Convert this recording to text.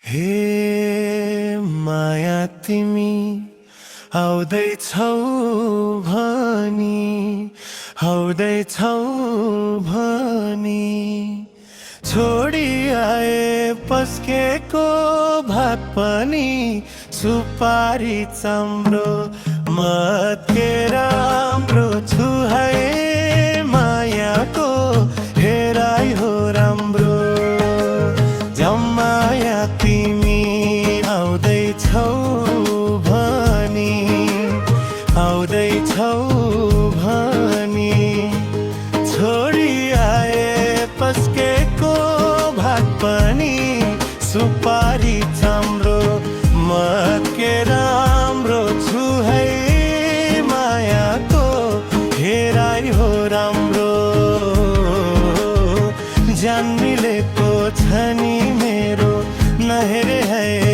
हे माया तिमी आउँदैछौ भनी आउँदैछौ भनी छोडी आए पस्केको भात पनि सुपारी चाम्रो मत्के राम्रो छु है मायाको हेराइ हो राम्रो जम्माया तिमी आउँदैछौ भनी आउँदैछौ भनी छोडी आए पस्केको भात पनि सुपारी चाम्रो मत्के राम्रो छु है मायाको हेराइ हो राम्रो जान मिलेको छ नि मेरो नहेरे है